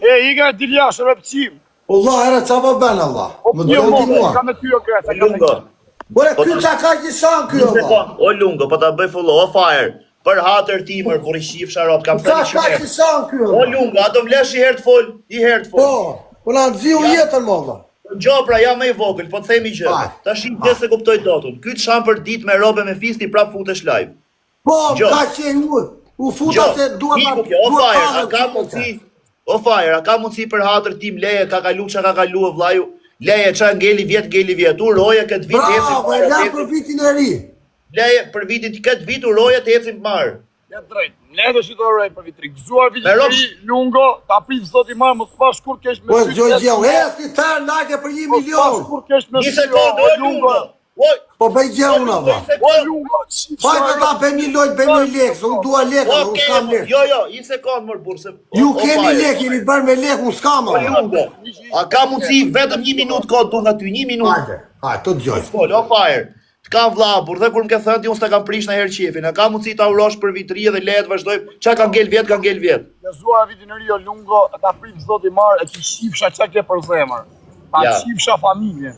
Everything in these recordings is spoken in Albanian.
E, i ka dilja, shërëpqim. Allah, era qa po ben, Allah. Më Një duhet modë, mua. ka me ty o kërës. Lungo. Bore, ky qa ka gjithan kjo, Allah. O Lungo, po ta bëj fullo, o fire. Për hatër timër, kur i shif sharop, kam Qa thënë ka shumë. gjithan kjo, O Allah. Lungo, a do vlesh i herë të fol, i herë të fol. Po na nëziu jetën, më, Allah. Gjopra, jam me i vogël, po të themi gjë. Aj. Ta shim dhe se kuptoj dotun. Ky të sham për ditë me robe me fisti, prap futesh live. Po, Gjo. ka që u futa se duhet Iku kjo, o fire, a ka mundësi, o fire, a ka mundësi për hatër tim leje, ka kalu që ka kalu vlaju, leje qa ngeli vjet, uroje këtë vit Bravo, e la për vitin e ri. leje për vitin këtë vit uroje të ecim marë. Ja drejt, ne do shqitorej për vitri. Gëzuar vitin Me e rob- ri, lungo, ta pif zoti marë, mos pash kur kesh me Po, sy gjoj tjetër, gjeo, e tërë like për 1 mos pash milion. kur kesh me Një sy, sekundë, o Lungo. Oj, Po bëj gjeo në, Allah. O lungo, qif Hajde ta bëj një lojt, bëj një lek, se unë dua lek, unë okej, s'kam lek. jo, një sekundë mërë burë, se... Ju o keni fire. lek, jeni bërë me lek, unë s'kam, O Allah. Lungo, a ka mundësi vetëm 1 minutë kohë du nga ty, 1 minutë. Hajde, të gjoj. Fol, o fire. Të kam vlla burr, dhe kur më ke thënë ti unë s'ta kam prish në herë qefin. A ka mundësi ta urosh për vitri dhe lejet vazhdojmë. Qa ka ngel vjet, ka ngel vjet. Gëzuar vitin e ri, o lungo, ta pif zoti marë, e ti shifsha qa ke për zemër. Ta Ja. shifsha familje.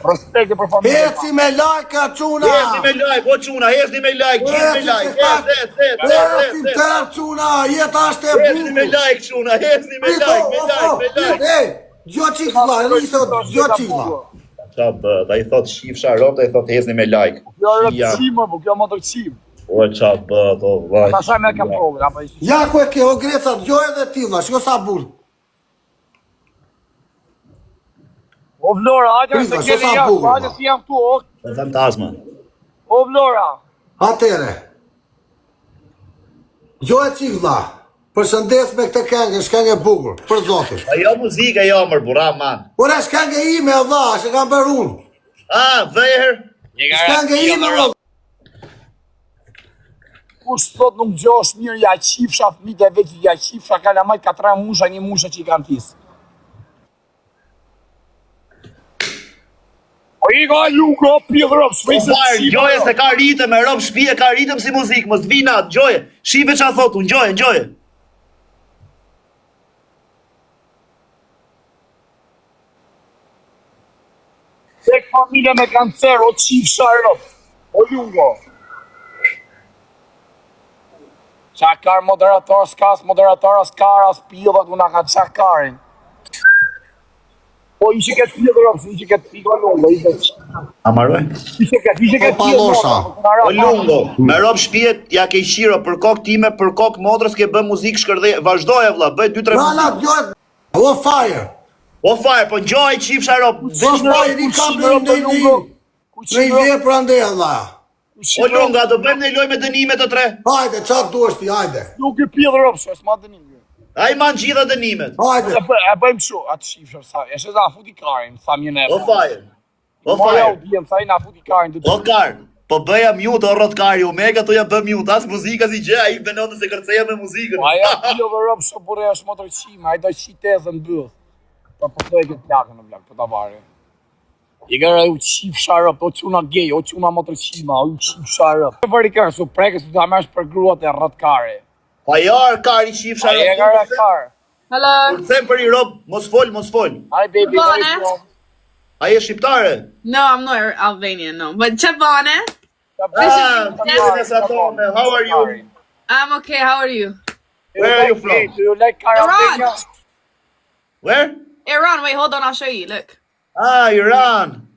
Respekte për familje. Eci me like, quna. Hesni me like, o quna, hesni me like, gjithë me like. Eci tërë, quna, jeta është e Hesni me bukur. like, quna, hesni me like. Gjo qikla, rrisot, gjo qikla. Qa bët, a i thot shifsha rop, a i thot hesni me like. Kjo rëpqim, po kjo motërqim. O qa bët, o vaj. Ta shaj me kem provë, apo ishi. Ja ku e ke, o greca, gjo edhe tila, shko sa bull. O Vlora, hajde se Prisa, keni sa jashtë, bukur, hajde ma. si jam këtu, o. Fantasma. O Vlora, Atere. Gjo e qikla, përshëndes me këtë këngë, shkëngë e bukur, për zotin. Ajo muzike jo mërë bura, man. Ora shkëngë ime, Allah, që kam bërë unë. Veher. Shkëngë ime, Allah. kush sot nuk gjosh mirë, ja qifsha fëmijët e vetë, ja qifsha kalamajt ka 3 musha, një musha që i kanë tisë. O i ka luko, pjedhë rëpë, shpej se Fire, gjoje se ka ritëm, e rob shpije, ka ritëm si muzikë, mos t'vina, gjoje. Shive qa thotu, gjoje. Tek familja me kancer, o qifsha rëpë, o lungo. Qa karë moderator s'kas, moderator s'kar, as pjedhët, una ka qa karin. Po ishe këtë pjedhë rëpë, ishe këtë pjedhë lungo, Amaroj? ishe këtë Pa losha. O lungo, me rob shpijet, ja ke shiro për kokë time, për kokë motrës, ke bë muzikë shkërdhe, vazhdoje vlla, bëj 2-3 Rana, muzikë. gjo, o fire. O fire, po gjoj qifsha rob. O fire, i kam në i lepra ndë, Allah. O lunga, do bëjmë në loj me dënime të tre. Hajde, qa duesh ti, hajde. Nuk e pjedhë rëpë, shë s'ma dënim. A i man gjitha dënimet. Hajde. E bëjmë shu, atë shifshë, sa, e shë za futi karin, sa mjën e. O fire. O Marja fire. u djemë, sa i na futi karin të O kar, po bëja mute o rot kari, Omega to ja bë mute, as muzika si gjë, ai bënon se kërceja me muzikën. Aja pjedhë rëpë, shë bure është më tërqime, a i do qitezë në bëth. Pa përdoj këtë plakën në plakë, për ta varë. I gërë u qifsha rëpë, o quna gej, o quna më tërqime, o qifsha rëpë. Për i kërë, su preke, su ta mesh për gruat e rët kare. Pa jar kari qifsha A e gërë karë. Hello. Kur them për i rob, mos fol. Ai baby, Bone. Ai është shqiptare. No, I'm not Albanian, no. But Chabane, How are you? I'm okay. How are you? Where are you from? Do you like Iran. Where? Iran. Wait, hold on. I'll show you. Look. Ah, Iran.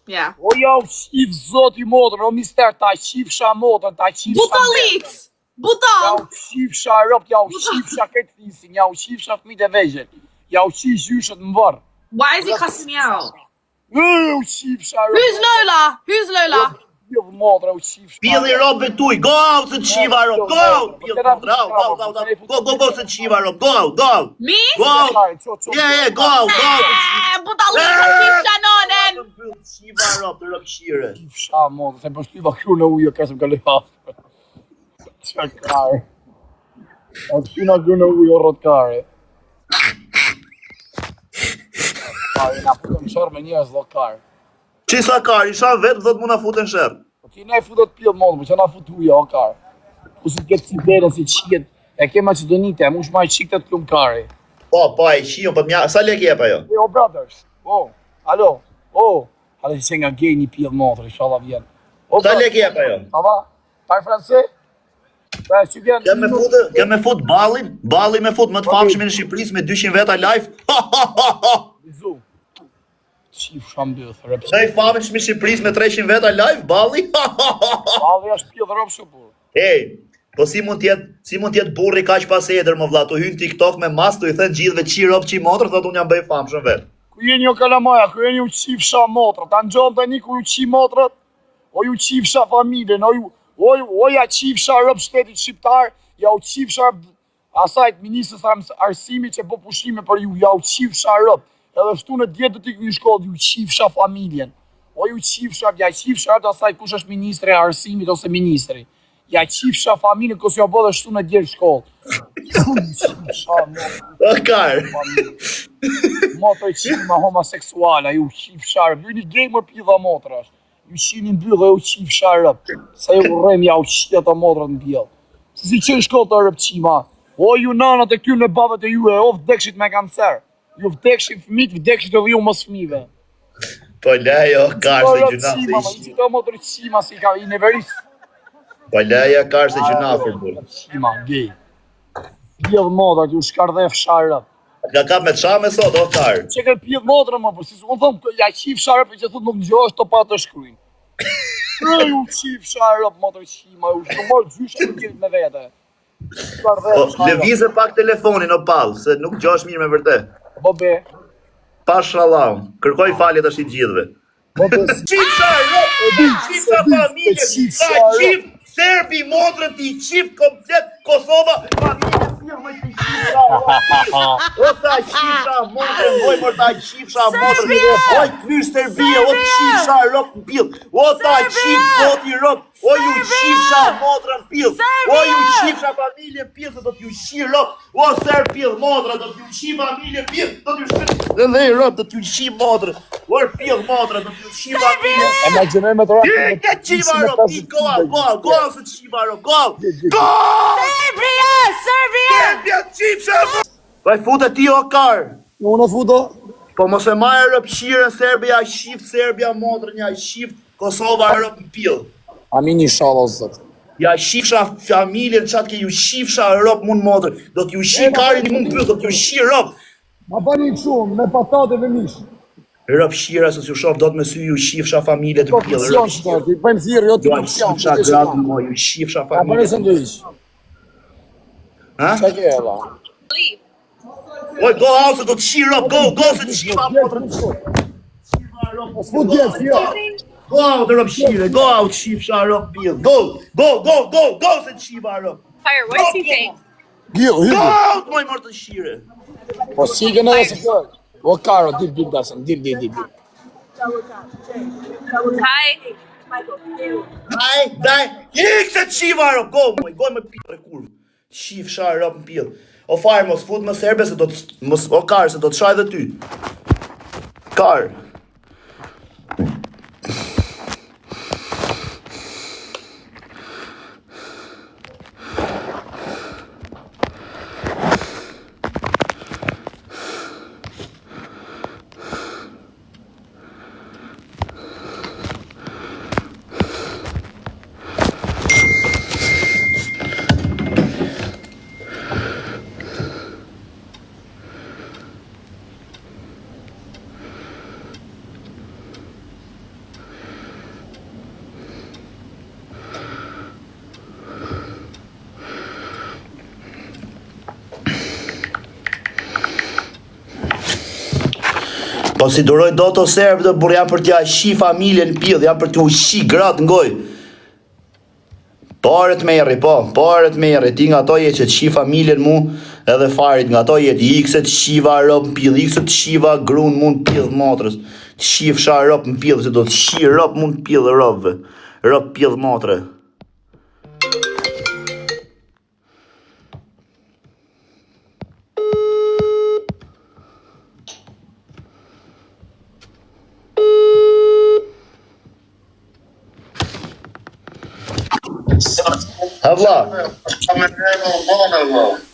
Yeah. O jo, shif zoti modrë, o mister, ta qifsha modrën, ta qifsha Butalit. Ja Butal. u qifsha rëp, ja u qifsha këtë fisin, ja u qifsha fëmijët e vegjël, ja u qif gjyshët më vërë. Why is he cussing me out? U qifsha rëp. Who's Lola? Who's Lola? Jo modrë, u qifsha. Pjedhi rob me tuj. Go out se qiva rob. Go. Go se qiva rob. Go. Me? Go. Yeah, go. Butalit. Keep Shanonen. Qiva rob, të rob shire. Qifsha modrë, se përshtyva kru në ujë, kësëm këllë hafë. Qa kare. A të shina kru në ujë, o rot kare. Kare, na putëm shërë me njerëz do kare. Qisa kari, isha vetë, dhëtë mu na futen shërë. Po ti ne futet pjedhë modrë, po që na fut ujë, o kare. Ku si këtë si verën, si qijet, E ke Maqedonite, mush ma i qik të lumkari. Po, e shion, po mja, sa lek jep ajo? Jo, brothers. Alo. Hale që nga gej një pjellë motër, inshallah vjen. Sa lek jep ajo? Ça va? Parle français? Pra, që vjen... Kja me fut balli me fut më të famshme në Shqipërisë me 200 veta live. Bizu. Qif shambëth, rëpë. Sa i famshme në Shqipërisë me 300 veta live, balli. Balli është pjellë rëpë shëpur. Ej, po si mund tjetë burri kaq pas eder më vlla, tu hyn TikTok me mas, tu i thën gjithëve qirop qi motër, thot unë jam bëj famshëm vet. Ku jeni o kalamaja, ku jeni u qifsha motrët, ta në gjohën të një ku ju qi motrët, o ju qifsha familjen, o ja qifsha rëpë shtetit shqiptar, ja u qifsha asajt ministrës arsimi që po pushime për ju, ja u qifsha rëpë, edhe shtu në djetë të t'i kënë shkollë, ju qifsha familjen, o ju qifsha, ja qifsha rëpë asajt kush është ministre arsimit ose ministri. Ja qifsha familjen kësë ja bëdhe shtu në djerë shkollë. O kar. Motra i qima homoseksuala, ju qifsha rëpë. Ju një gamer pjidha motrash. Ju qini mbyllë dhe ju qifsha rëpë. Sa ju rrem ja u qia të motrat në bjellë. Si qenë shkollë të rëpë qima. O ju nanat e kyrë në babët e ju e o vdekshit me kancer. Ju vdekshit fmit, vdekshit edhe ju mos fmive. Po lejo, kar se gjuna se i ishi. qita motra i qima si ka i neveris. Po leja kar se gjuna fërbur. Qima, gej. Pjedh modrat, ju shkardhef sharëp. Ka kap me çame sot, o kar. Që ke pjedh modra më, për si su më thëmë, ja qif sharëp e që thut nuk gjohë të pa të shkrujnë. Ju qif sharëp, modra qima, ju shkëmor gjyshe të gjithë me vete. Po, lëvizë pak telefonin o pall, se nuk gjosh mirë me vërtet. Po be. Pa shallam, kërkoj falje tash i gjithëve. Po be. Qif sharëp, qif sa familje, qif Serbi, modrën ti, qif komplet, Kosova, familje, firme ti qif sharëp. O ta qif sa modrën, oj mor ta qif sa modrën, oj këvyr Serbia, o qif sharëp në pil, o ta qif voti rëp, o ju qif sa modrën pil, o ju qif sa familje pil, se do t'ju qif rëp, o Serb pil, modrën, do t'ju qif familje pil, do t'ju shkët, dhe rëp, do t'ju qif modrën, o pil modrën, do t'ju qif familje. E ma gjënej me të rakë. Ke qivaro, go, se qivaro, go! Serbia, qifë! Vaj futa ti o kar! Unë e futo? Po mos e marrë rëpshire Serbia, shift Serbia modrën, ja shift Kosova rëp në pil. Amin inshallah zot. Ja shifsha familjen, qatë ke ju shifsha rëp mund modrën, do t'ju shi karin i mund pil, do t'ju shi rëp. Ma bani kështu, me patate dhe mish. Rëp shira, se s'ju shof, do t'me sy ju shifsha familje të pil. Produksion që të bëjmë thirë, jo të Jo, produksion. shifsha gratë mo, ju shifsha A bërë familje. së ndërish. Ha? Qa ke e la? Oj, go out se do t'shi rëp, go se t'shi modrën. S'fut gjesë, jo. Go out rëp shire, go out shifsha rëp pil. Go se t'shiva rëp. Fire, what is he saying? Gjo, Go hypo. out moj mërë të shire. Po si gënë edhe se kërë. O karo, dil dasën, dil. Hi. Daj, ik se t'shiva rëp, go me pil e kurvë. Shifsha rëp në pil. O fare, mos fut më serbe se do të, o kar, se do të shaj dhe ty. Kar. Po si duroj do të serbë dhe burë janë për t'ja shi familje në pillë, janë për t'u shi gratë në gojë. Paret merri, ti nga to je që t'shi familjen mu edhe farit, nga to je t'i ikse t'shiva rëp në pillë, ikse t'shiva grun mu në pillë motrës, t'shifsha rëp në pillë, se do t'shi rëp mu në pillë rëpve, rëp pillë motre. Ha vlla,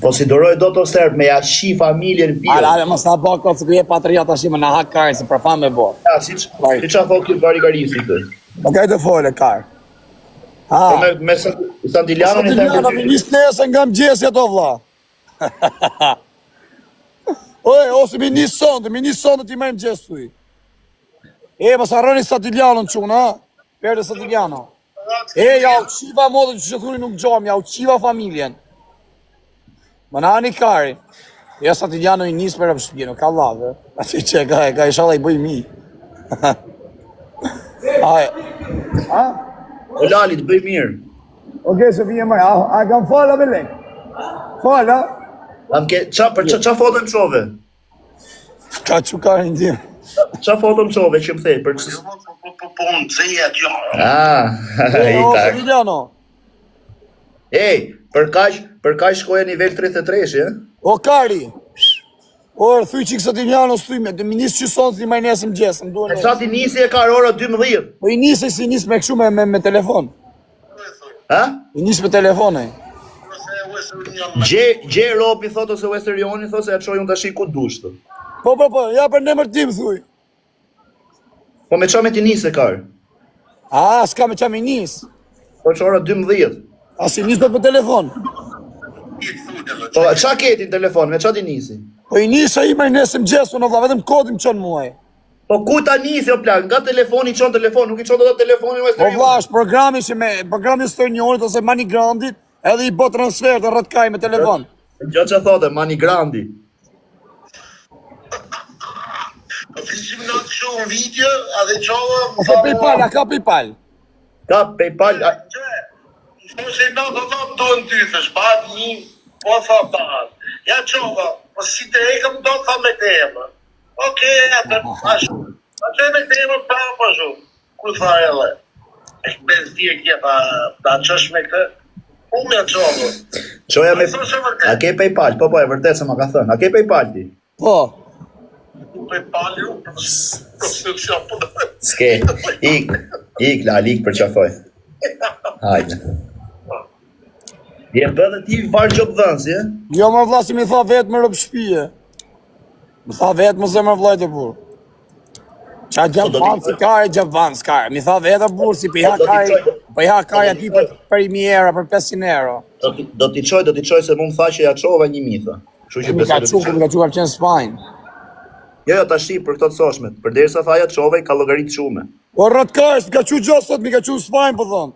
Po si doroj do të serb me ja shi familjen pio. Ale, mos na bë kot se ku je patriot tash më na hak karin se për famë bë. Ja, siç thot ky barigarisi këtu. Po kaj të fole kar. Po Ha. me Santiliano në Santiliano mi nis nesër nga mëgjesi ato vlla. Oje, ose mi nis sonde ti më mëgjes thuj. E, mos harroni Santilianon çun, ha? Perde Santiliano. E, ja u qiva modën që thuni nuk gjom, ja u qiva familjen. Më na ani kari. Ja Santiliano I nis për shtëpi, nuk ka llavë. Aty që ka inshallah I bëj mi. Aj. Ha? O Lali, të bëj mirë. Okej, se vjen më. A kam falë me lek. Falë. Am ke ça foto më çove? Ka çukarin tim. Ça foto më çove që më the për ç's. Po nxeja kjo. Ah, ai O, tak. Santiliano. Ej, për kaq shkoja nivel 33-shi, ë? O kari. Or, thuj qik Santiliano thuj me, mi nis që sonë si maj nesë më gjesë, më duhen. Sa ti nisi e ka ora 12. Po I nisë si nis me këshu me telefon. Ha? I nis me telefone. Gje Ropi thot ose Westerioni thot se ja çoj unë tash ku dush thot. Po, ja për në mërtim thuj. Po me çame ti nisi kar. A, s'ka me qa mi nis. Po çora 12. A si nis me telefon. Po ça ke ti në telefon, me ça ti nisi? Po I nisë I maj nesë më gjesë, unë vla, vetëm kodin qënë muaj. Po ku ta nisi o plak, nga telefoni çon telefon, nuk I çon dot telefonin Po Westerioni. vla, është programi që me, programi Sternionit ose Mani Grandit, edhe I bë transfer të rëtkaj me telefon. Gjo që thote, Mani Grandi. Po fishim në të shumë video, a dhe qova... O fa PayPal, a ka PayPal? Ka PayPal, Po se në të thot duhen ty, thësh, bat një, po tha bat. Ja qova, po si të ekëm do tha me temë. Oke, atë, ashtu. Atë me temë, pa shumë. Ku tha edhe? E bez tje kje, ta qësh me këtë. Unë ja qova. çoja me... A ke PayPal? Po, e vërtet se ma ka thënë. A ke PayPal ti? Po. Pe palju, konstitucion po dhe. S'ke. Ik, Lali, për qafoj. Hajde. Je bë dhe ti varë gjopë dhënsi, e? Jo më vlla si mi tha vetë më rëpë shpije. Më tha vetë më zemër vllajt e burë. Qa Gjavan si kare, Gjavan s'kare. Mi tha vetë e burë si për ja kare aty për 1.000 euro, për 500 euro. Do t'i qoj se mu më tha që ja qova 1.000, tha. Kështu që Mi ka besoj do t'i qukur, mi ka qukur qenë Spajnë. Jo, tash për këto të soshmet. Përderisa tha ja qova I ka llogarit shume. O rëtkarës, mi ka qukur gjosë sot, mi ka qukur Spajnë, po thonë.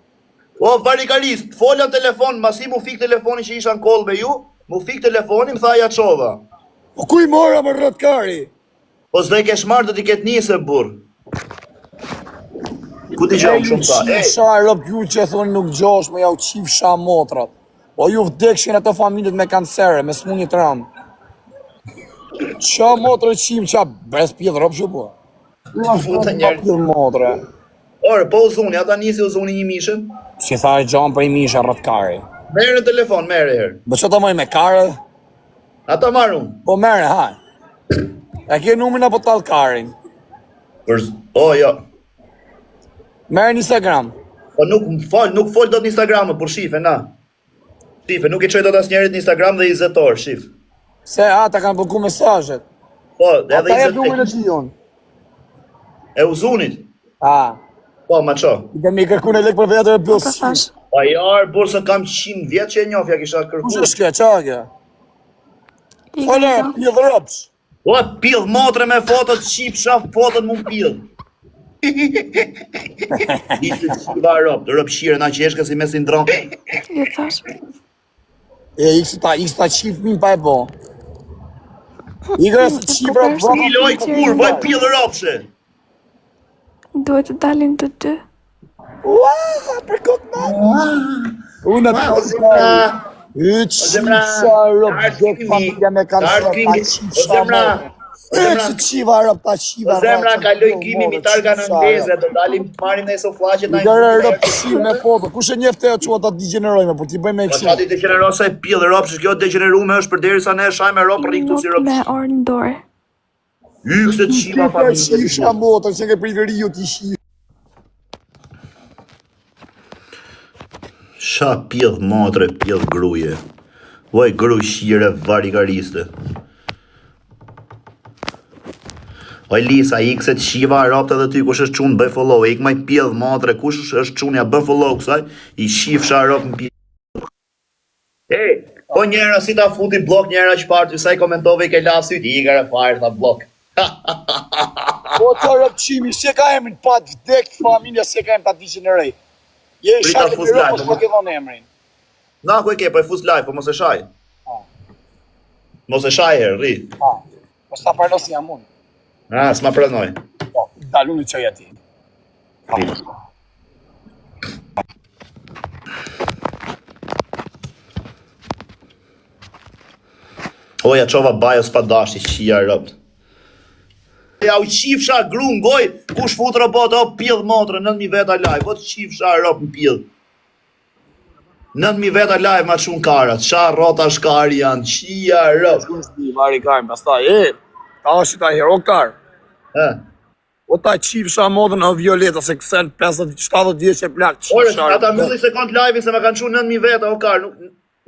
O, varikaris, fola telefon, masi mu fik telefoni që isha në koll me ju, mu fik telefoni, më tha ja qova. Po ku I mora më rëtkari? Po s'do I kesh marrë do t'i ketë njëse, burr. Ku t'i gjom shumë tha? Ej, Shaj rëp ju që thonë nuk gjosh, me ja u qif sha motrat. Po ju vdekshin ato familjet me kancere, me smunje të ramë. Qa motrë qim, qa bes pjedh rëp që po? Futa njerë. Pjedh motre. Orë, po uzuni, ata nisi uzuni 1 mishën. Si tha e gjon për I misha rëtkari. Merë në telefon, merë herë. Bë që ta moj me kare? Ata marrë unë. Po mere, haj. E ke numin apo talë karin? O, jo. Mere në Instagram. Po nuk fol dot në Instagram, por shife, na. Shife, nuk I çoj dot asnjërit në Instagram dhe 20 orë, shif. Se ata kanë bëgu mesajet. Po, edhe Ata e numin e 20. ti unë. E uzunit. A, Po, ma ço. I kemi kërku në lek për vetër e bëllë shi. Pa jarë, burë se kam 100 vjetë që e njofja kisha Kush kërku. është kjo, qa kjo? Fole, pjedh rëpsh. O, pidh motre me fotot, qip, shaf fotot mu pidh. Ishte qiva rëpshire, na qeshka si mesin dronë. E, ikës ta qif min pa e bo. Ikës ta qif rëpsh. Loj kur, vaj pidh rëpshe. Duhet të dalin të dy. Ua, për këtë në. Unë O atë zemra, E qifa rëpsh, gjek familja me kanë sërë, ta qif shama. E që qiva rëpsh, ta qiva o zemra, kaloj kimi mitar kanandeze, do dalim të marim në soflaqet I kërë rëpshim me foto, kush e njefte e qua ta degenerojme, po ti bëjmë e Po këshu. qati degenerose e pidh rëpsh, kjo degenerume është përderisa ne shajme rëpë riktu si Me rëpsh. orë në dorë. Ykse qiva Ti e qifsha motër që ke pritëriu t'i shi. Qa pjedh matre, pjedh gruje. Vaj gru shire varikariste. Oj Lisa, ikse të shiva rapta dhe ty kush është qunë bëj follow. Ik maj pjedh matre, kush është qunë ja bë follow kësaj, i shifsha rap në pjedh. Ej, po njëra si ta futi blok njëra që partë, sa i komentove i ke la syt, i gare fare ta blok. Po të rëpqimi, se ka emrin, pa të vdek familja, se ka emrin ta degenerej. Je e Brita shajtë fus për live, mos po ke dhënë emrin. Na ku e ke, po e fus live, po mos e shaj. Mos e shaj herë, ri. Mos ta parlosi jam unë. S'ma pranoj. Po, dalu në qoj ati. Oja qova bajo s'pa dashti, qia rëpt. Ja u qifsha gru në goj, kush fut robot, o pjedh motre, 9.000 veta live, o të qifsha rëpt në pjedh. 9.000 veta live ma shumë karat, qa rota shkari janë, qia rëpt. Shku në shdi, vari karin, pastaj, ta është ta hero kar. O ta qifsha modën o Violeta, se kësen 50-70 vjeqe plak, Ore, qifsha ata mulli sekund live se me kanë qunë 9.000 veta, o kar,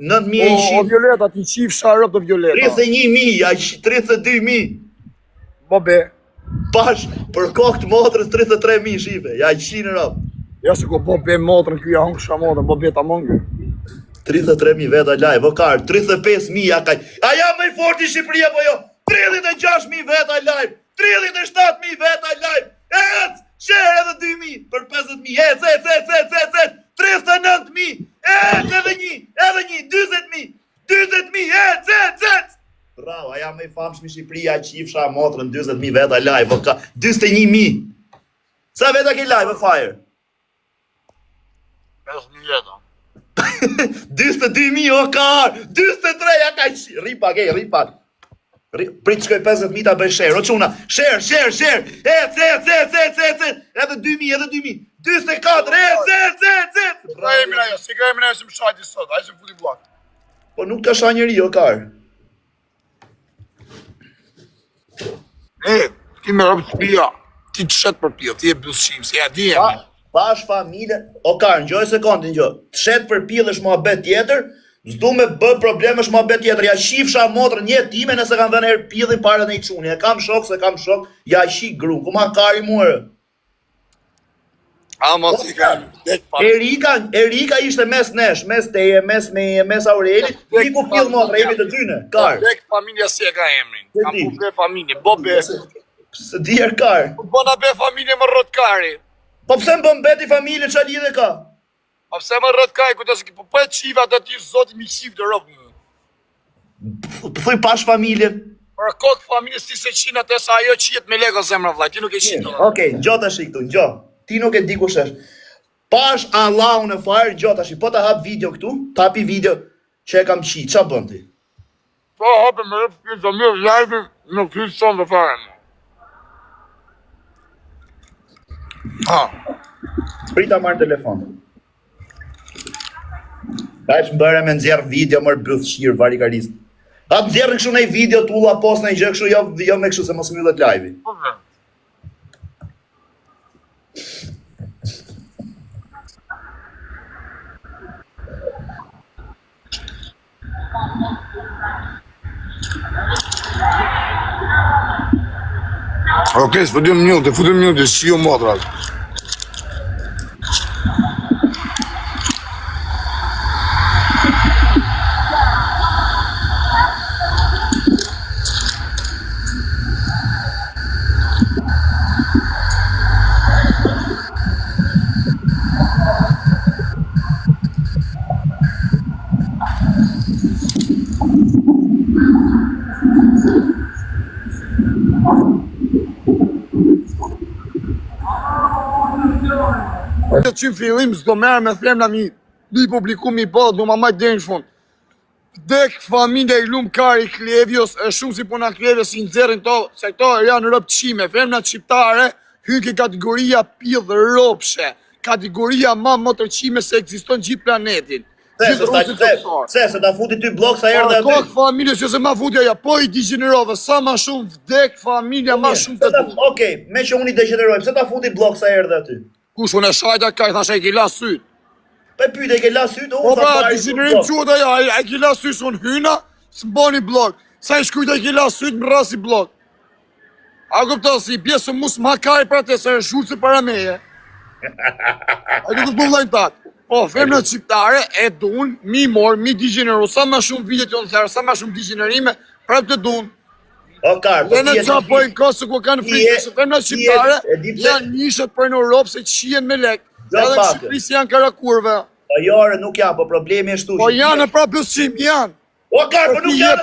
9.000 e O shqip. Violeta, ti qifsha rëpt o Violeta. 31.000, ja 32.000. Bobe, Pash, për kokë të motrës 33.000 shipe, ja 100 rëp. ja se ko bobe motrën, kjo ja hongë modën, bobe ta mongë. 33.000 veta live, o kar, 35.000 ja kaj. A ja më i fort i Shqipëria, po jo, 36.000 veta live, 37.000 veta live, share edhe 2.000, për 50.000, 39.000, edhe një, 20.000, 20.000, Bravo, aja me i famshmi Shqipëria, qifsha motrën 20.000 veta live, o ka 21.000. Sa veta ke live, fire? 5.000 veta. 22.000, o kar, 23, ja ka ripak, ripak. Prit shkoj 50.000 ta bëj share, o quna, share, edhe 2.000, 24, Ka emrin ajo, si ka emrin ajo që më shajti sot, ajo që më futi blak. Po nuk të sha njëri, o kar. Ti me rëbë të pia, ti të shetë për pia, ti e bëllëshim, se ja di e mi. Pash familje, o kar, njoj sekundin gjo, të shetë për pia dhe shmohabet tjetër, s'du me bë probleme shmohabet tjetër, ja shifsha motrën një time nëse kam vënë herë pillin para në i quni, e kam shok, ja shik gru, ku ma kari muërë. A, ma si ka dek pa. Erika ishte mes nesh, mes teje, mes Aureli, ti ku pill motrë, jemi të dyne, kar. Dek familja si e ka emrin, kam bube familje, bobe. Së djerë kar. Bona be familje më rrët kari. Po pse më bën beti familje qa lidhe ka? Po pse më rrët kari, ku të se po për qiva të ti zoti mi qivë të rëbë më. Thuj pash familje. Për kokë familje si se qina të sa ajo qijet me lego zemra vlaj, ti nuk e qitë. Okej, gjo të shik tu, gjo. Ti nuk e di kush është. Pash Allah unë e farë, gjo të shik. Po të hap video këtu, të hapi video që e kam qi, qa bën ti? Po hape me rëpë këtë të mirë live, nuk këtë son dhe fare më. Sprita marrë telefon. Ka që më bërë me nëzjerë video mërë bëth shirë varikarist. Ha të nëzjerë në këshu nej video të ulla post në i gjë këshu, jo me këshu se mos myllet live-i. Okej, s'fëdim minute, shio modrat. Të qim fillim s'do merë me femna mi publikumi po, do ma majt dhe në fund. Dek familja i lumë kari Klevjos, është shumë si puna Klevjos si nëzërin to, se këto janë rëpqime, femna qiptare, hyke kategoria pidhë ropshe, kategoria ma më tërqime se eksiston gjithë planetin. Se ta futi ty blok sa herë dhe aty. Kokë familje që se ma futja ja, po i degenerove, sa ma shumë vdek familja ma shumë të du. Okej, me që unë i degeneroj, pse ta futi blok sa herë dhe aty? Kush unë e shajta ka i thashe i kila syt. Po pyet e ke la syt, Po pra, degenerim quhet ajo, ai ke la syt son hyna, s'mbani blog. Sa i shkujt ai ke la syt më rasi blog. A kupton si pjesë mus makaj për atë se shulse para meje. Ai do të bëllojnë tat. Po, femrat shqiptare e dun, mi mor, mi degeneru, sa më shumë vite të thërë, sa më shumë degenerime, prap të dun. O kar, po Dhe në qa pojnë kosë ku kanë frikë, se femrat shqiptare janë nishët për në Europë se qien me lek. Edhe në Shqipëri si janë karakurve. Po jore nuk janë, po problemi është tu. Po janë e pra plësim, janë. O kar, po nuk janë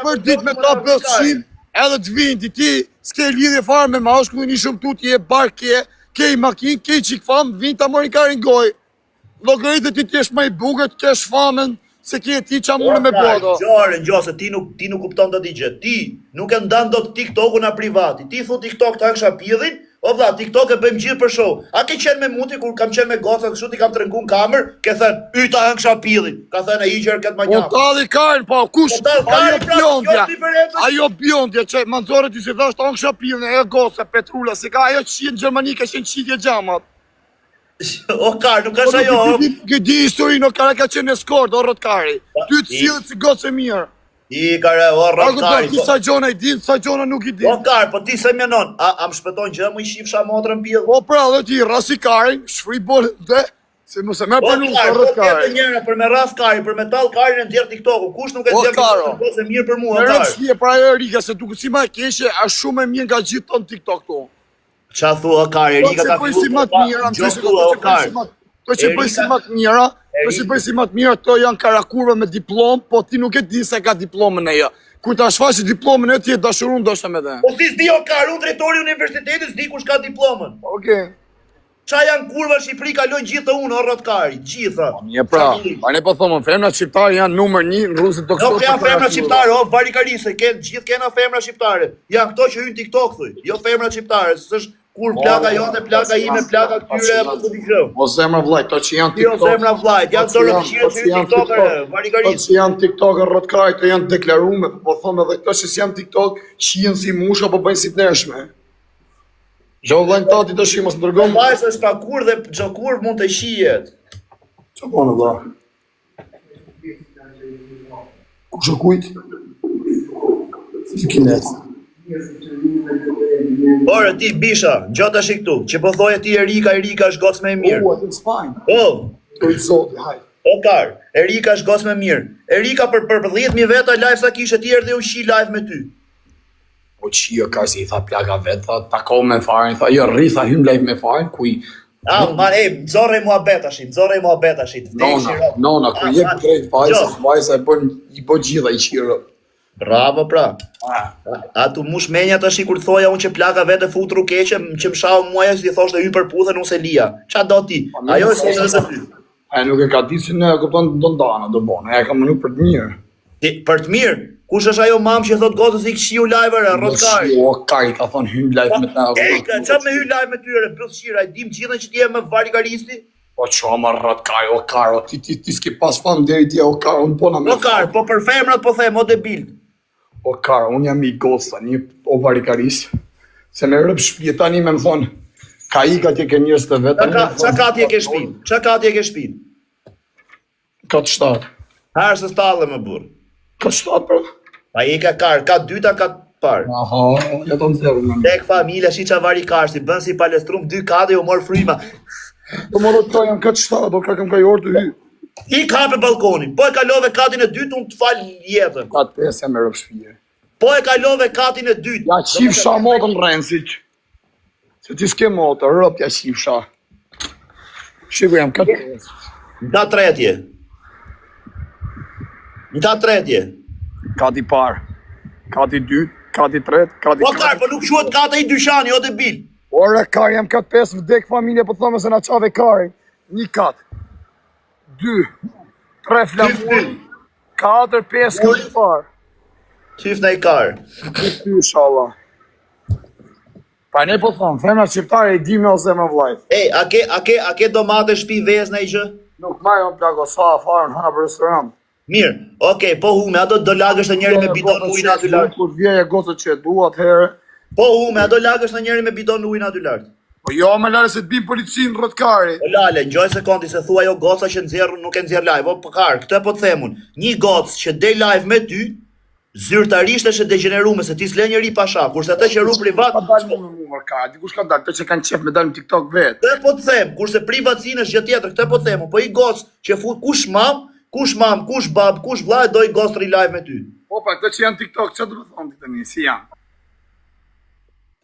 për dit me ta plësim, edhe të vindi ti, s'ke lidhje farë me mashkullin, i shumë tu ti e barke, ke i makin, ke i qik famë, vind të morin karin goj. Logaritë ti t'jesh ma i bugur, të kesh famën, se ke ti qa mune me bodo. Gjose, ti nuk kupton do t'i gjë. Ti nuk e ndan do të TikTok-u na privati. Ti thu TikTok të hangsha pidhin, o vlla, TikTok e bëjmë gjithë për show. A ke qenë me muti kur kam qenë me goca kështu ti kam tregu në kamer, ke thënë, "Yta hangsha pidhin." Ka thënë ai gjër këtë manjak. Po talli karin, po kush? Ajo bjondja që manxore ti si thash të hangsha pidhin e goca petrula, se ka ajo që në Gjermani ka qenë qitje gjamat. O kar, nuk është ajo. Ke di historinë, o kara ka qenë në skort, o rotkari. Ty të cilët si gocë e mirë. I kare, o rotkari. Ti sa gjona i din, sa gjona nuk i din. O kar, po ti se mjenon, a më shpëton gjë mu i shifsha motrën pidhë? Po pra, dhe ti rasi karin, shfri bolën dhe, se mu se me përnu sa rotkari. Po njëra për me ras kari, për me tall karin e ndjerë TikTok-u. Kush nuk e ndjerë TikTok-u se mirë për mua, Në kar. rëndësije pra e Erika, se duke si ma e keqe, a shumë e mirë nga gjithë ton TikTok to. Qa thua, kar, Erika ka fillu. To që bëj si matë mira, to janë karakurve me diplomë, po ti nuk e di se ka diplomën e jo. Kur ta shfaqe diplomën e ti e dashurun do shta me dhe. Po si s'di o kar, unë drejtori universitetit s'di kush ka diplomën. Okej. Qa janë kurva Shqipëri kalojnë gjithë unë, o rotkari, gjitha. Një pra, pa ne po thomën, femrat shqiptare janë numër 1 në rrugës të Nuk janë femra shqiptare, o varikarise, gjithë kena femra shqiptare. Janë këto që hynë TikTok, thuj, jo femra shqiptare, s'është kur plaka jote, plaka ime, plaka këtyre, apo të diqëm. O zemra vlajt, to që janë TikTok. Jo zemra vlajt, janë të rëkëshire që hynë TikTokere, varikarise. To që janë TikTokër rotkari, to janë deklarume, po thomë edhe këto që janë TikTok, qihen si musha, po bëjnë si të neshme. Gjo vlajnë tati të shi, mos më dërgëm. Vajse është pa kur dhe gjo kur mund të shijet. Qa po në dha? Kush e kujt? Si kinet. Ore, ti, Bisha, gjo të shi këtu, që po thoje ti Erika është gocë me mirë. O, atë në spajnë. O, Të i zoti, hajt. o kar, Erika është gocë me mirë. Erika për 10.000 veta live sa kishe ti erdhe u shi live me ty. Po qio ka si i tha plaka vetë, tha tako me farin, tha jo rri, tha hym live me farin, ku i... Man, mëzore mua betashit. Nona, ku jep krejt vajsa i bë gjitha i qiro. Bravo, pra. A tu mush menja të shi kur të thoja unë që plaka vete futru keqe, që më shau muaja si thoshte hy për puthën unë se lia. Qa do ti? Ajo e se të ty. Aja nuk e ka di si ne, këpton do ndana, do bona, aja ka mënu për të mirë. Për të mirë? Kush është ajo mamë që thot gotës i këshiu live-ere, rotkari? O, kari, ka thonë hym live me ta. Qa me hy live me tyre, bëllë shira, dim gjithën që ti e me varikaristi? Po qa ma rotkari, o karo, ti s'ki pas famë deri tja, o karo, unë pona me famë. O karo, po për femrat po them, o debil. O karo, unë jam i gosta, një o varikarisë. Se me rëpë shpje, tani me më thonë, ka i ka tje ke njërës të vetë. Qa ka tje ke shpin? Qa ka tje ke shpin? Ka të shtatë. Herë se stallë më burë. Ka të shtatë, bro. Pa i ka karë, ka dyta, ka parë. Aha, ja të nëzërë me. Tek familja, shi qa varikarësi, bën si palestrum, 2 kade u morë fryma. Po morë të ka janë ka të shtatë, do ka kem ka i orë të hy. I kape balkonin, po e kalove katin e dytë, unë të falë jetën. Ka të pesë me rëpë shpje. Po e kalove katin e dytë. Ja qifsha motën rënësit. Se ti s'ke motë, rëpë ja qifsha. Shiko jam ka të pesë. Nda tretje. Kati parë, kati dytë, kati tretë, kati Po karë, po nuk shuhet kata i dyshani, o debil. Ore, kari jam ka të pesë, vdek familje, po thome se na qave kari. 1 katë, 2, 3 flamur, 4, 5 kati parë. Qif në i karë. Ty, inshallah. Pa ne po thome, femna shqiptare i dim në ose me vlajt. Ej, a ke domate shpi vezë në i gjë? Nuk marrë më plako sa farën, hana për restorant. Mirë, okej, po hume, a do lagësh në njeri me bidon ujnë aty lartë? Kur vjeje gocët që e du atëherë. Po hume, a do lagësh në njeri me bidon ujnë aty lartë? Po jo, më lare se të bim policinë rrotkari. O Lale, ngjoj sekundi se thua jo goca që nxjerr nuk e nxjerr live. O pakar, këtë po të themun. Një gocë që dej live me ty, zyrtarisht është e degeneruar se ti s'le njëri pasha, kurse atë që ru privat. Ka dalë mua ka, dikush ka dalë, të që kanë qef me dalë në TikTok vetë. Këtë po të them, kurse privatësinë është gjë tjetër, këtë po të them. Po i gocë që fut kush mam, kush bab, kush vlla do i gostri live me ty. Po pa, këtë që janë TikTok, çfarë do të thonë ti tani, si janë?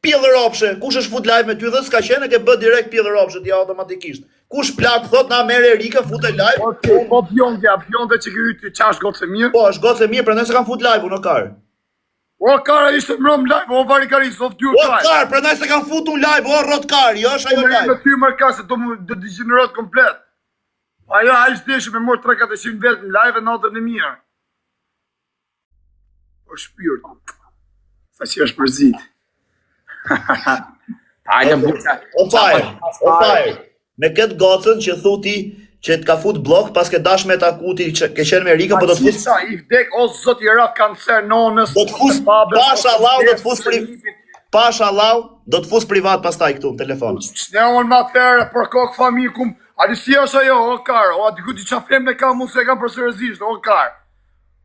Pjellë ropshe, kush është fut live me ty dhe s'ka qenë ke bë direkt pjellë ropshe ti automatikisht. Kush plak thot na merr Erika fute live. Okej, po pjonte që ky yti çash gocë mirë. Po, është gocë mirë, prandaj se kanë fut live unë kar. O kara ishte mbrëm live, o varikari sof ty O kar, prandaj se kanë futur live, o rrotkar, jo është ajo Me live. ty më ka se do degenerohet komplet. Ajo aq deshë me mor 3-400 vet në live natën e mirë. O shpirt. Sa që është përzit. Hajde buka. O fire. Me këtë gocën që thuti që të ka fut blok pas ke dash me takuti që ke qenë me Erika, po do të fut I vdek o zot i raf kancer nonës. do të fus pasha lau, do të fus pasha lau, do të fus privat pastaj këtu në telefon. Ne on ma thërë për kokë familë kum. A di si është ajo, o kar, o diku ti qa flem me ka mu se kam për seriozisht, o kar.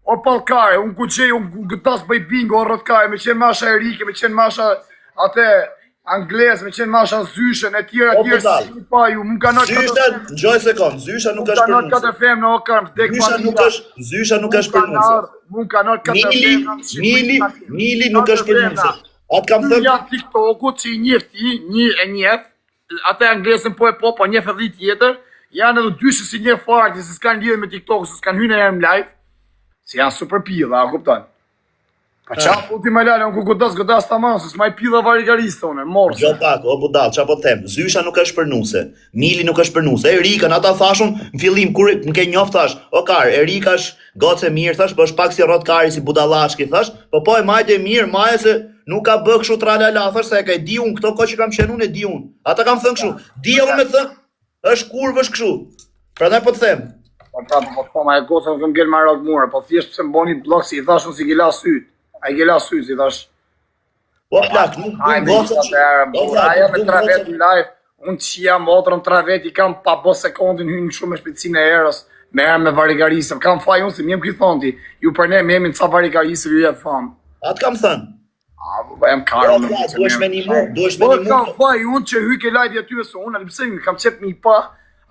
O palkare, unë ku gjej, unë gëtas bëj bingo, o rrotkare, me qenë masha Erike, me qenë masha atë anglez, me qenë masha Zyshen, e tjera, si pa ju, më ka nërë Zyshen, ngjoj sekond, Zysha nuk është për nuse. katër fem në o kar, më tek Zysha nuk është për nuse. Më ka nërë katër fem. Mili nuk është për nuse. Atë kam thënë, janë TikToku që i njefti, një e njef, atë anglezën po njef edhe tjetër, janë edhe dyshë si një farë, se s'kanë lidhje me TikTok, se s'kanë hynë e herë në live, se janë super pilla, a kupton? Pa qa puti më lale, unë ku godas të manë, se s'maj pilla varikariste, unë, morë. gjo pak, o budal, qa po të them, Zysha nuk është për nuse, Mili nuk është për nuse, Erika në ata thashun, në fillim, kur më ke njoft thash, o kar, Erika është gocë e mirë, thash, po është pak si rrotkari, si budallashki, thash, po e majtë e mirë, maje se nuk ka bë kështu tralala, thash, se e ka di unë, këto ko që kam qenë unë e di unë, ata kam thënë kështu, di unë me thënë, është kurvë është kështu, prandaj po të them. Po ma e goca më këm gjelë ma rrët mure, po thjesht pëse më boni blok si i thash unë si gila syt, a i gila syt si thash. Po plak, nuk du gocë që... Aja me 3 vet në live, unë që jam motrën 3 vet, i kam pa bo sekundin hynë shumë me shpejtësinë e erës, me herë me varikarisëm, kam faj unë si mjem këtë thonë ti, ju për ne me jemi në ca varikarisëm ju jetë famë. Atë kam thënë. Po jam karë Po plak, duesh me një mu, Po kam faj unë që hyke live aty e se unë, alipse kam qep mi pa,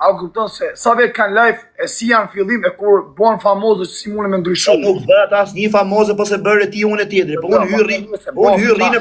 a u kupton se sa vet kanë live e si janë fillim e kur bën famozë që si mune me ndryshu. Nuk bëhet as një famoze po se bërë ti unë e tjetri, po unë hyrri në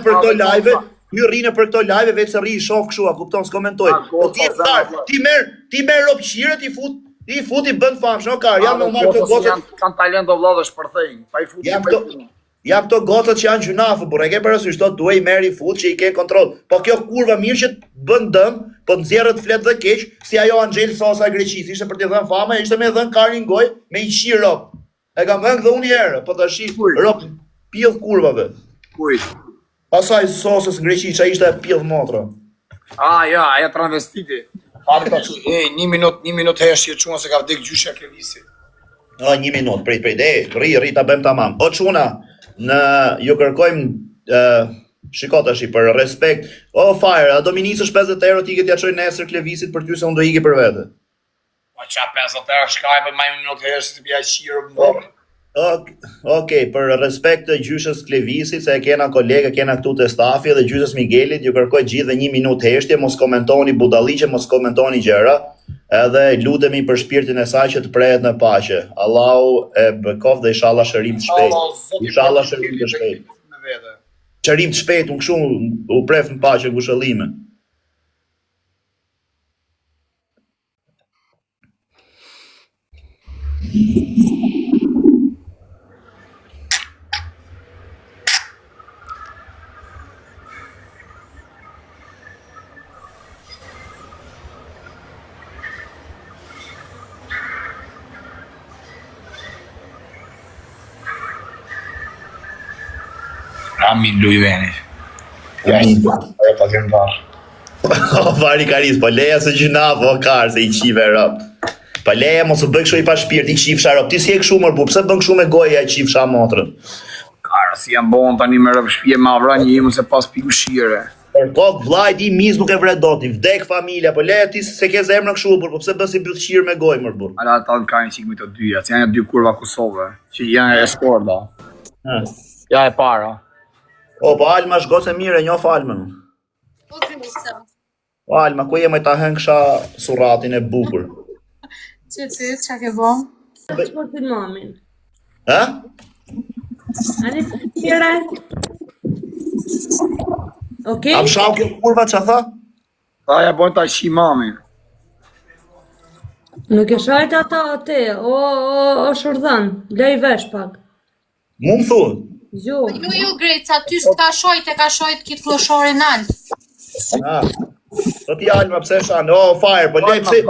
për këto live, vetë se rri i shoh kështu, a kupton, s'komentoj. Po ti merr ropshirët, i fut i bën famshëm, o kar, janë normal këto gocat. Kanë talent o vëlla dhe shpërthejnë, pa i futi. Jam këto gocat që janë gjunafë, por e ke parasysh to duhet i merr i fut që i ke kontroll. Po kjo kurva mirë që bën dëm, po nxjerrët flet dhe keq, si ajo Angel Sosa e Greqisë, ishte për t'i dhënë famë, ishte me dhënë karin goj me i qi rop. E kam dhënë dhe unë një herë, po tash rop pjedh kurvave. Kujt? Pasaj Sosës në Greqi, që ishte pjedh motra. Ja, aja travestiti. Hajde ta çu, 1 minutë heshje çuna se ka vdek gjyshja Klevisi. 1 minutë, prej, rri ta bëjmë tamam. O çuna, ju kërkojmë shiko tash për respekt. O fire, a do mi nisësh 50 euro ti t'ja çoj nesër Klevisit për ty se unë do iki për vete. Po qa 50 euro shkaj për maj minutë heshje se bja qirë më. Okej, për respekt të gjyshës Klevisit, se kena kolegë, kena këtu të stafi dhe gjyshës Miguelit, ju kërkoj gjithë dhe 1 minutë heshtje, mos komentoni budalliqe, mos komentoni gjëra, edhe lutemi për shpirtin e saj që të prehet në paqe. Allahu e bëkof dhe inshallah shërim të shpejt. Inshallah shërim të shpejt. Shërim të shpejt, unë kështu u pref në paqe ngushëllime. Amin luj veni. O vari karis, po leja se gjynaf, o kar, se i qive rap. Po leja mos u bëj kështu i pa shpirt, i qifsha rap. Ti si e kështu mër bu, pse bën kështu me goja i qifsha motrën? Kar, si jam bon tani me rëp shpje ma vra një imë se pas pi ushire. Kok vllai ti mis nuk e vret dot, i vdek familja, po leja ti se ke zemrën kështu burr, po pse bën si byllqir me gojë më burr? Ala ata kanë çik me të dyja, që janë dy kurva Kosovë, që janë e skorda. Ja e para. O, po Alma është gocë e mirë, e njoh Almën. Po Grinca. Po Alma, ku je më ta hën kësha surratin e bukur? Ç'a ke bë? Po ti mamin. Ë? Ani tjera. Okej. Am shau kjo kurva ç'a tha? Ta ja bën ta shimami. Nuk e shajt ata atë, o shurdhan, lej vesh pak. Mu më thunë? Jo. Jo Grinca, ty s'ka shojt e ka shojt kit kloshorin alt. Po ti Alma pse shan? O fire, po lej pse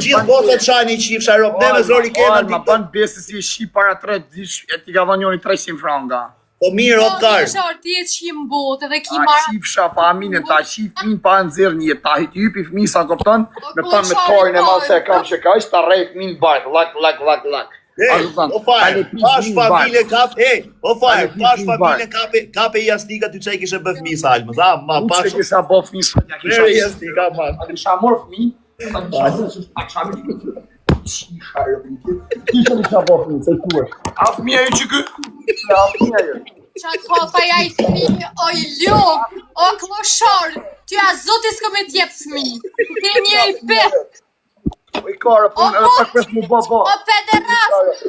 gjithë botat shani qifsha Rop, ne me zori kena Ma bën besë si e shi para 3 dish, e ti ka dhënë njëri 300 franga. Po mirë, o kar. Po ti je shim botë edhe ki Ta marr. shifsha familjen, ta shif fëmin pa nxjerr një, ta hypi fëmin sa kupton, me ta me korin e madh se kam që ka, ta rrej fëmin bark, lak. O fire, pash familje kap, o fire, pash familje kape jastika ty çaj kishe bë fëmijë sa Alma, ma Unë pash. që kisha bo fëmin së një kisha Mere jastika ma. kisha mor fëmin, kisha bo fëmin, se tu është. A fëmija ju që kë? A fëmija ju. Qa kopa ja i fmi, o i ljuk, o kloshor, ty a zoti s'ko me t'jep fmi. Ti një i bet, O i kare, po në tak pes mu bo. o pederast.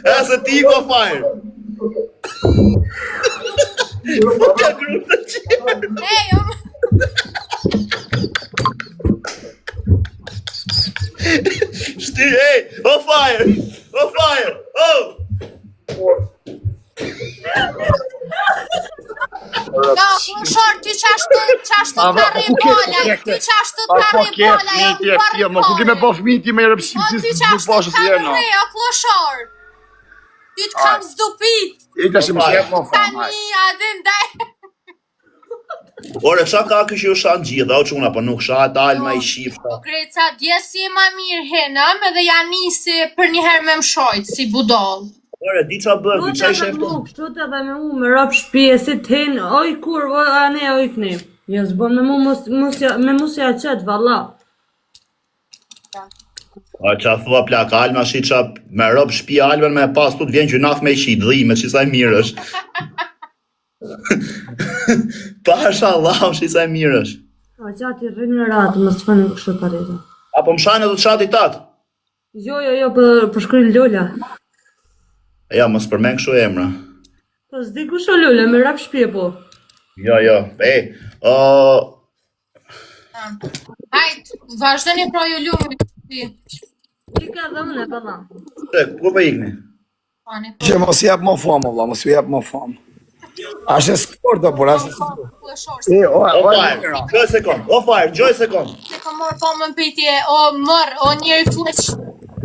E se ti ko fire. Po t'ja grupë të qenë. Shtyr, o fire, Ja, kloshor, ty qashtu t'arri bolla, ty qashtu t'arri bolla, Ku kime bo fëmin ti me i rëpshim O që ty nuk qashtu bashkës jena. t'arri, o kloshor. Ty t'kam zdupit, I të shimë shjep më famë, tani adin daj. Ore, qa ka kështë ju shanë gjitha, o quna, po nuk shatë Alma i shifta. O Greca, dje si e ma mirë henëm edhe janë nisi për një herë me më shojtë, si budol. Ore, di qa bërë, Po di ta qa i me sheftë. mu, kështu të dhe me mu, me rap shpije, si t'hen, oj kur, a ne, oj këni. Jo, s'bo me mu, me mu si a qëtë, valla. A qa thua plak, Alma shi qa me rob shpi Alma me pas tu t'vjen gjunaf me qi dhime, që sa i mirë është. Pasha Allah, që sa i mirë është. A qati rrinë në ratë, më s'fënë kështu parita. Apo më shane du të shati tatë? Jo, për shkrynë Lola. Ja, mos përmen kështu emra. Po s'di ku shë Lola, me rap shpije po. Jo, Hajt, vazhdeni pro ju lumë. Ti ka dhe unë e pa dha. Ku për ikni? Që mos jep më famë, vla, mos jep më famë. Ashtë e skorda, por ashtë e skorda. O fire, gjoj sekund. Se ka morë po më mpitje, o mërë, o njëri fleq.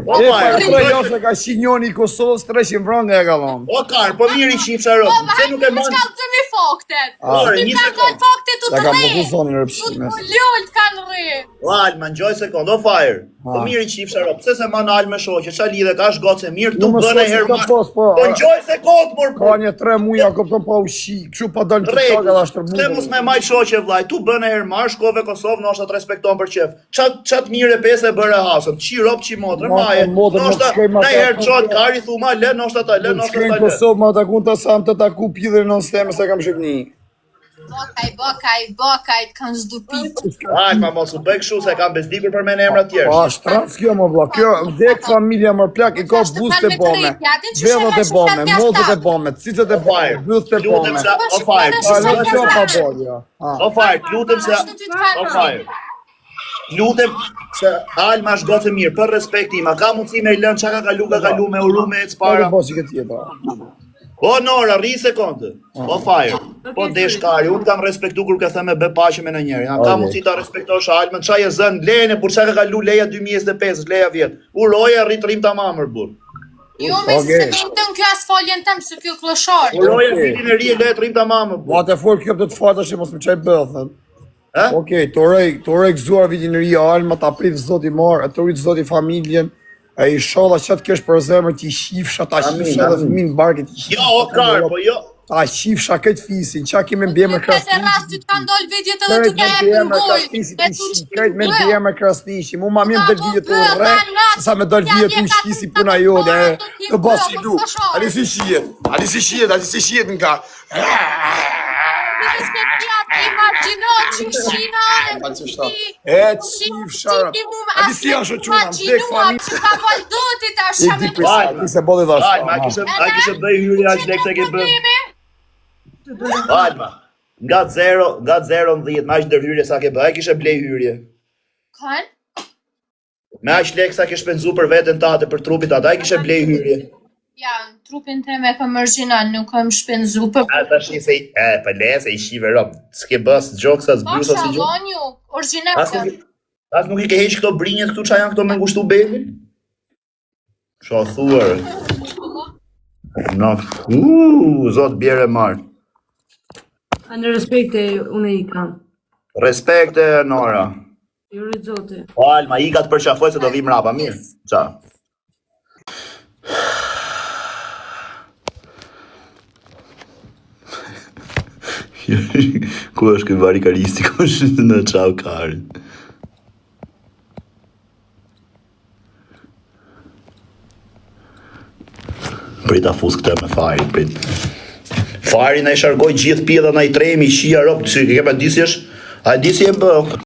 O E, fire, pa jo se ka shi njoni i Kosovës 300 franga e ka dhonë. o kar, po mirë i qifsha rëpë, Po, se hajt, nuk e më manë. shkallëzëni foktet. Ore, Ti një ka sekund. dojnë foktet tu Ta të ka rejë. më zonin Tu rëpshime. të ljullë kanë rejë. Alma, gjoj sekund, o fire. Po mirë i qifsha rëpë, pse se manë Alma shoqe, qa lidhe ka është gocë e mirë, tu Nuk më bëne shoqe herë ka marë. pos, po. Po gjoj sekund, mor Ka një 3 muja, këpëton pa ushi, kështu pa dalë të shaka dhe ashtë Pse mos me majt shoqe vlaj, tu bëne herë marë, shkove Kosovë, nështë të respekton për qef. Qatë mirë e pese bërë e hasëm, qi ropë, qi motrë, maje, nështë në herë qatë kari, thuma, le, nështë ta le. Shkejnë Kosovë ma takun të sam të taku pidhër në steme se kam shqipni. Bokaj, kanë zdupit. Alma, mos u bëj kështu se kam bezdikur për me në emra tjerë. A, shtrans kjo më vla, kjo vdek familja më plak, i ka buzët e bome, vedhët e bome, mozët e bome, cicët e bome, buzët e bome. Lutem se, o fire, A, nuk kjo pa bolja. o fire, lutem se, o fire. Lutem se Alma është gocë e mirë, për respektim, a ka mundësi me i lënë qa ka kalu me uru me e Pa para. në bosi këtë jetë. O Nora, rri sekundë. O fire. Po deshkari, unë kam respektu kur ka thënë me bë paqe me në njëri. A ka mundësi ta respektosh Almën, qa je zënë, lejën e për qa ka kalu leja 2025, leja vjetë. Uroja rrit rrim ta mamër, burë. Jo, me se se të në kjo asfaljen tëmë, se kjo kloshar. Uroja vitin e ri e leja rrim ta mamër, burë. Ba të folë kjo për të fatë është mos më qaj bëllë, thënë. Eh? Okej, të rej gëzuar vitin e ri Alma, ta pritë zoti marë, të rritë zoti familjen, e i shodha që të kesh për zemër t'i shifsha, ta shifsha dhe fëmin barket t'i shifsha. Jo, o kar, po jo. A shifsha këtë fisin, qa kime mbje me Këtë krasnishi? rast të kanë dollë videot edhe Këtë të me ka mbje e me përgoj. krasnishi, këtë me mbje me krasnishi. Mu ma mirë dërë video të urre, sa me dërë video të shkisi puna jote, të basi du. Ali si shiet nga. Imagino që shina E të shifsha. Ali si ashtë quna, vdek fami. që ka valdotit E ashtë di përsa, ti se bodi dhash. Alma, a kishe bëj hyrje aq lek se ke bë. Alma, nga 0 në 10, me aq ndër hyrje sa ke bë, a kishe blej hyrje. Kanë? Me aq lek sa ke shpenzu për veten tate, për trupit atë, a kishe blej hyrje. Ja, në trupin të me këm original, nuk kam shpenzu për... A tash një se për le se I shive rob, s'ke bës gjoksa, s'brusa si gjoksa. Shalon ju, original. As nuk I ke heq këto brinjet këtu qa janë këto me ngushtu belin? Qa thuar. No, zot bjere marë. A në respekte unë I kam. Respekte, Nora. Jurit zoti. Alma, I ka të përqafoj se do vi mrapa, mirë. Qa? Ku është këj varikaristi, ku është në qau karin. Prita fus këtë me fari, prit. Fari na I shargoj gjithë pjedha na I tremi, shia rob, që ke pa disjesh, a disje bë.